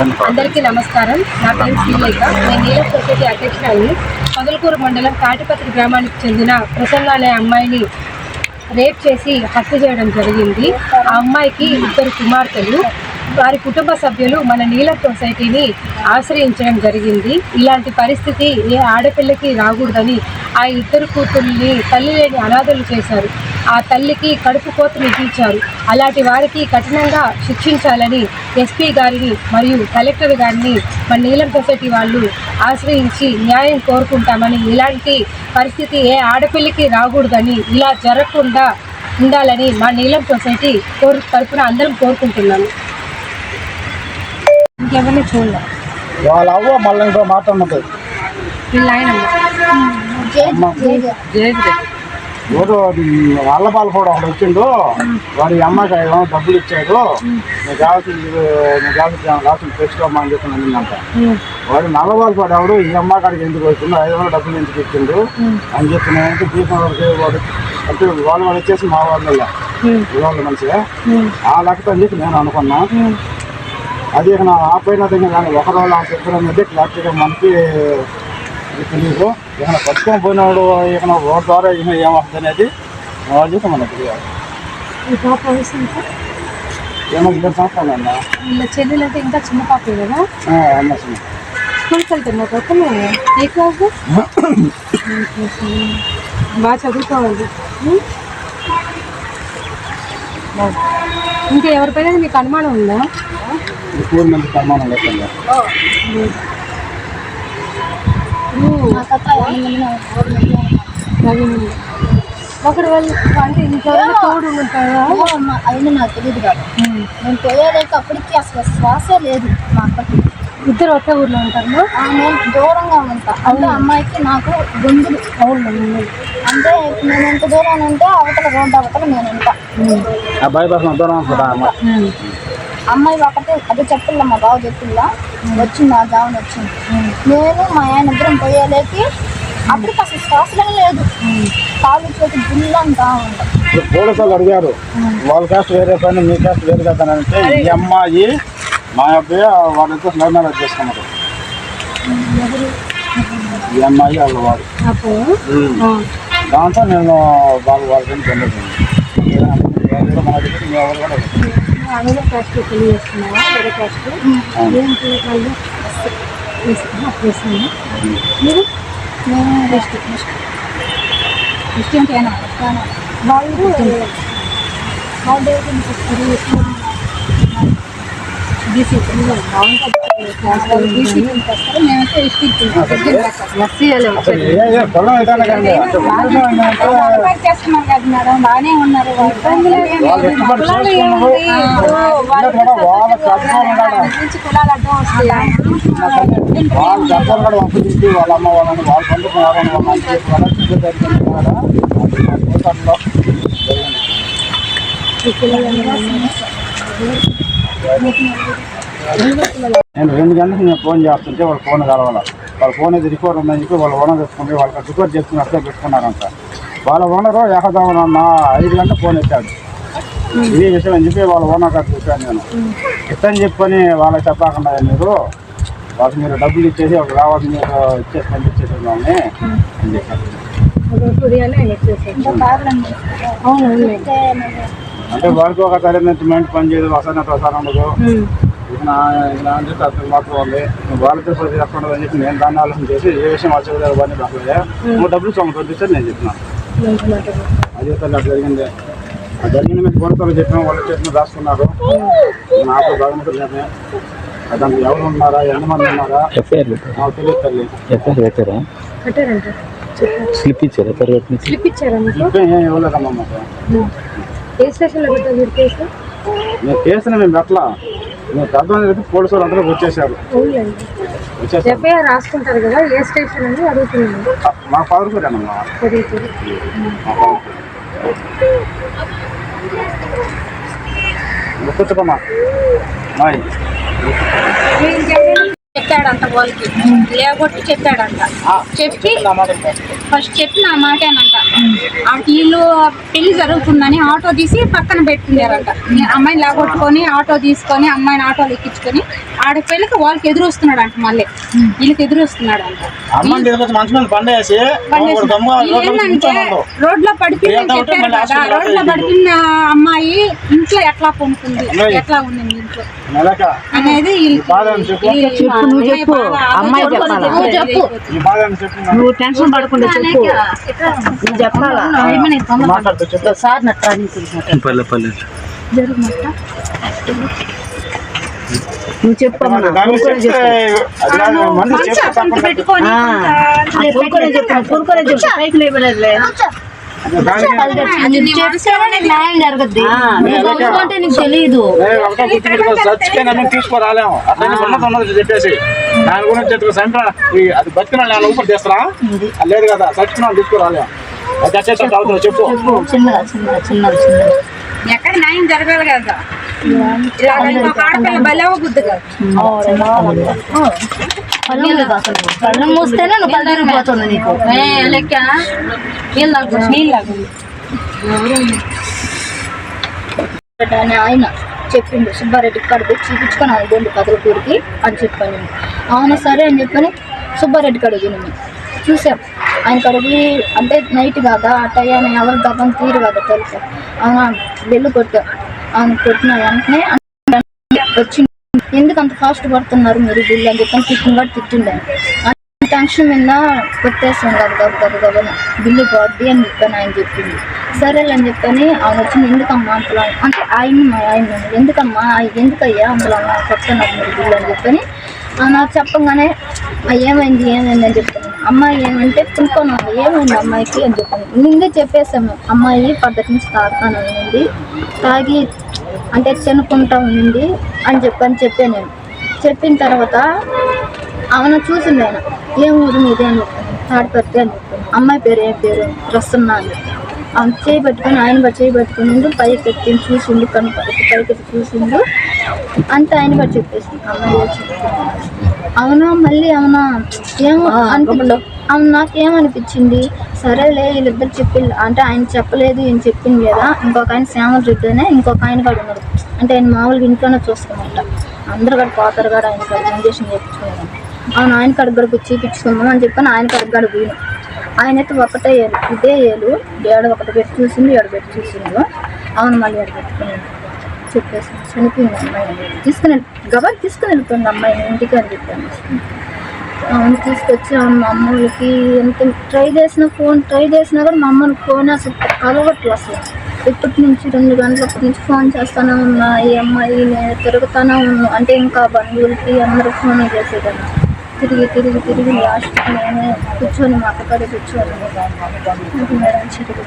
అందరికీ నమస్కారం. నా పేరు శ్రీలేఖ. నేను నీలం సొసైటీ అధ్యక్షురాలిని. పొదలకూరు మండలం తాటిపత్రి గ్రామానికి చెందిన ప్రసన్న అనే అమ్మాయిని రేప్ చేసి హత్య చేయడం జరిగింది. ఆ అమ్మాయికి 2 కుమార్తెలు. వారి కుటుంబ సభ్యులు మన నీలం సొసైటీని ఆశ్రయించడం జరిగింది. ఇలాంటి పరిస్థితి ఏ ఆడపిల్లకి రాకూడదని ఆ 2 కూతుర్ని తల్లి లేని అనాథలు చేశారు. ఆ తల్లికి కడుపు కోత మిగిల్చారు. అలాంటి వారికి కఠినంగా శిక్షించాలని ఎస్పీ గారిని మరియు కలెక్టర్ గారిని మన నీలం సొసైటీ వాళ్ళు ఆశ్రయించి న్యాయం కోరుకుంటామని, ఇలాంటి పరిస్థితి ఏ ఆడపిల్లకి రాకూడదని, ఇలా జరగకుండా ఉండాలని మా నీలం సొసైటీ తరఫున అందరం కోరుకుంటున్నాము. ఇంకెవరిని చూడలే వాళ్ళ అవ్వ మళ్ళీ ఇంకో మాట్లాడుతుంది. ఎవరు అల్లపాలు కూడా ఒకడు వచ్చిండు. వాడి అమ్మకి డబ్బులు ఇచ్చాడు. నీకు కావాల్సిన తెచ్చుకోమని చెప్పి అంట. వాడు నల్లబాలు పడేవాడు ఈ అమ్మకాడికి ఎందుకు వచ్చిండు, 500 డబ్బులు ఎందుకు ఇచ్చిండు అని చెప్పి నేను దీపం వాడు అంటే వాళ్ళు వచ్చేసి మా వాళ్ళ వాళ్ళు మంచిగా ఆ లెక్కతో అని చెప్పి నేను అనుకున్నా. అది ఇక ఆపైన కానీ ఒక రోజు ఆ చెప్పడం అనేది క్లారిటీగా మనకి తెలియదు. ఇక పట్టుకొని పోయినవాడు ఇక రోడ్ ద్వారా ఇక ఏమవుతుంది అనేది వాళ్ళు చెప్పి మనకు తెలియాలి. ఏమో 2 సంవత్సరాలు అన్నా. చెల్లెలు అంటే ఇంకా చిన్న పాప కదా. అన్న చిన్న స్కూల్కి వెళ్తున్నా ఏ క్లాస్? బాగా చదువుకోవాలి. ఇంకా ఎవరిపైన మీకు అనుమానం ఉందా? 4 మందికి అనుమానం లేకుండా ఒకటి వాళ్ళు అంటే ఇంట్లో తోడు ఉంటారా? అయినా నాకు తెలియదు కాదు. నేను పోయేలేక అప్పటికి అసలు శ్వాసే లేదు మా అక్కకి. 2 ఒకే ఊర్లో ఉంటారు. నేను దూరంగా ఉంటా. అంటే అమ్మాయికి నాకు గొంతులు అంటే నేను ఎంత దూరం ఉంటే అవతల రోడ్డు అవతల నేను ఉంటా. అమ్మాయి ఒకటే అదే చెప్పిల్లా, మా బావ చెప్పిల్లా వచ్చింది. ఆ జావన్ వచ్చింది. నేను మా ఆయన ఇద్దరం పోయేలేకి అప్పటికి అసలు శ్వాసలే లేదు. కాళ్ళు చేతి గుళ్ళంతా ఉంటాం. పోలీసు వాళ్ళు అడిగారు వాళ్ళ క్యాస్ట్ వేరే పైన మీ క్యాస్ట్ వేరు కదా అంటే ఈ అమ్మాయి మా అబ్బాయి వాళ్ళతో లవ్ మ్యారేజ్ చేసుకున్నారు. ఈ అమ్మాయి వాళ్ళ వాడు దాంతో నేను వాళ్ళకి జనరేషన్ మన దగ్గర మీ ఎవరు కూడా అదే క్యాస్ట్ పెళ్లి చేస్తున్నావా? వేరే క్యాస్ట్ ఏంటి వాళ్ళు మీరు? క్రిస్టియన్ అయినా వాళ్ళు బీసీ మేమైతే చేస్తున్నాం కదా మేడం. బాగానే ఉన్నారు. కులాలు అడ్డం వస్తాయి. వాళ్ళ అమ్మ వాళ్ళని వాళ్ళు పండుకున్నారని నేను 2 గంటలకు నేను ఫోన్ చేస్తుంటే వాళ్ళు ఫోన్ కలవాలి. వాళ్ళ ఫోన్ అయితే రికార్డ్ ఉందని చెప్పి వాళ్ళు ఓనర్ తెచ్చుకుంటే వాళ్ళకి రికార్డ్ చేసుకుని అట్లా పెట్టుకున్నారంట. వాళ్ళ ఓనరు ఏకదామన్న 5 గంటలకు ఫోన్ ఎత్తాడు. ఇదే విషయం అని చెప్పి వాళ్ళ ఓనర్ గారు చూశాను నేను. ఎత్తని చెప్పని వాళ్ళకి చెప్పకుండా మీరు వాళ్ళకి మీరు డబ్బులు ఇచ్చేసి ఒక రావాలి మీరు ఇచ్చేసి పంపించేసేవాళ్ళని అని చెప్పారు. అంటే వాడికి ఒక తల్లిమెంట్ పని చేయదు, వసతి ఉండదు. అంటే మాత్రం ఉంది వాళ్ళతో ఎక్కడ అని చెప్పి నేను దాన్ని ఆలోచన చేసి ఏ విషయం వచ్చేది అవన్నీ రాకలే 3 డబ్బులు పంపిస్తే నేను చెప్పినాను. అదే తల్లి అట్లా జరిగింది. ఆ జరిగింది మేము ఫోన్తో చెప్పినాం. వాళ్ళు చెప్పిన రాసుకున్నారు. నాకు బాగా దాంట్లో ఎవరు ఉన్నారా, ఎంతమంది ఉన్నారా నాకు తెలియదు తల్లి. స్లిప్ ఏం ఇవ్వలేదమ్మా మాకు. నేను కేసుని మేము పెట్టలా. నేను పెద్దమని పెట్టి పోలీసు వాళ్ళు అందరూ వచ్చేసారు. రాసుకుంటారు కదా, ఏ స్టేషన్ అని అడుగుతున్నాను. మా పదవుకోరేనమ్మా. కూర్చోమ్మా. చెప్పాడంట వాళ్ళకి లేకొట్టి చెప్పాడంట. చెప్పి ఫస్ట్ చెప్పి నా మాటేనంట. వీళ్ళు పెళ్లి జరుగుతుందని ఆటో తీసి పక్కన పెట్టుకున్నారంట. అమ్మాయిని లాగొట్టుకొని ఆటో తీసుకొని అమ్మాయిని ఆటోలో ఎక్కించుకొని ఆడ పెళ్ళికి వాళ్ళకి ఎదురు వస్తున్నాడు అంట. మళ్ళీ వీళ్ళకి ఎదురు వస్తున్నాడు అంట. ఏంటంటే రోడ్లో పడిపోయిందని చెప్పారు కదా, రోడ్లో పడిపోయిన అమ్మాయి ఇంట్లో ఎట్లా పొందుతుంది, ఎట్లా ఉంది ఇంట్లో అనేది నువ్వు టెన్షన్ పడకుండా చెప్పు. నువ్వు చెప్పాలా సార్ నువ్వు చెప్పమ్మా. పెట్టుకొని పైకి లేవలేదులే. న్యాయం జరగద్ది అంటే నీకు తెలియదు. తీసుకురాలేము అట్లా చెప్పేసి దాని గురించి అది బతికిన ఊపిరి తీస్తారా లేదు కదా, చచ్చిపోయినా తీసుకురాలేము. చెప్పు చిన్నగా చిన్నగా చిన్నగా చిన్నగా ఎక్కడ న్యాయం జరగాలి కదా. ఆడపిల్ల బలవ బుద్ధి కాదు. కళ్ళు మూస్తేనే నువ్వు కళ్ళు తిరిగిపోతుంది నీకు. లెక్క అని ఆయన చెప్పిండు, సుబ్బారెడ్డి కాడికి చూపించుకొని అనుకోండి కదలకూరికి అని చెప్పాను. అవునా సరే అని చెప్పని సుబ్బారెడ్డి కాడికి నేను చూసాం. ఆయన కడిగి అంటే నైట్ కదా ఆ టైం ఎవరు గతం తీరు కదా తెలుసు. అవునా బెల్లు కొట్టాం. ఆయన కొట్టిన వెంటనే వచ్చి ఎందుకు అంత ఫాస్ట్ పడుతున్నారు మీరు బిల్లు అని చెప్పని తిట్టిన కూడా తిట్టిండే. టెన్షన్ మీద కొట్టేస్తాను కదా గబగబన బిల్లు పోద్ది అని చెప్పాను. ఆయన చెప్పింది సరేలే అని చెప్పని ఆయన వచ్చింది. ఎందుకమ్మా అంతలో అంటే ఆయన ఎందుకమ్మా ఎందుకయ్యా అందులో కొడుతున్నారు మీరు బిల్లు అని చెప్పని నాకు చెప్పగానే ఏమైంది అని చెప్పాను. అమ్మాయి ఏమంటే పులుకొని ఏమైంది అమ్మాయికి అని చెప్పాను. ముందే చెప్పేసాము అమ్మాయి పద్ధతి నుంచి తాగుతాను ఉంది, తాగి అంటే చెనుకుంటా ఉంది అని చెప్పాను నేను. చెప్పిన తర్వాత ఆమెను చూసింది ఆయన. ఏం ఊరు మీదే అని చెప్పాను. తాడిపత్రి అని చెప్పాను. అమ్మాయి పేరు ఏం పేరు ప్రసన్న అని చెప్పాను. ఆమె చేయి పెట్టుకొని ఆయన చేయి పెట్టుకుని పైకి ఎత్తి చూసిండు, కను పైకి ఎత్తి చూసిండు అంతే. ఆయన బట్టి చెప్పేసింది అమ్మాయి వచ్చింది. అవునా మళ్ళీ అవునా ఏమో అనుకుంటా. అవును నాకేమనిపించింది సరేలే వీళ్ళిద్దరు చెప్పింది అంటే ఆయన చెప్పలేదు ఈయన చెప్పింది కదా. ఇంకొక ఆయన శ్యామల రెడ్డినే ఇంకొక ఆయన కూడా ఉన్నాడు. అంటే ఆయన మామూలుగా ఇంట్లోనే చూస్తామంట. అందరు కూడా పోతారు కూడా ఆయన కాడ ఇంజక్షన్ చేయించుకున్నాను. అవును ఆయన కాడికి కూడా చూపించుకుందాం అని చెప్పాను. ఆయన కాడికి కూడా పోయినాం. ఆయన అయితే ఒకటే ఏలు ఇదే ఏలు ఏడ ఒకటి పెట్టి చూసిండు, ఏడ పెట్టి చూసిండు. అవును మళ్ళీ ఏడ పెట్టుకున్నాను చెప్పేసి చనిపోయింది అమ్మాయి. గబర్ తీసుకుని వెళ్ళిపోయింది అమ్మాయిని ఇంటికి అని చెప్పాను. అవును తీసుకొచ్చి మా అమ్మకి ఎంత ట్రై చేసినా కూడా మా అమ్మని ఫోన్ అసలు కలవట్లు. అసలు ఇప్పటి నుంచి 2 గంటలప్పటి నుంచి ఫోన్ చేస్తూనే ఉన్నా. ఈ అమ్మాయి నేను తిరుగుతూనే ఉన్నా అంటే ఇంకా బంధువులకి అందరూ ఫోన్ చేసేదాన్ని. తిరిగి లాస్ట్కి నేనే కూర్చొని మా అక్కడే కూర్చొని మేడం చిరుగు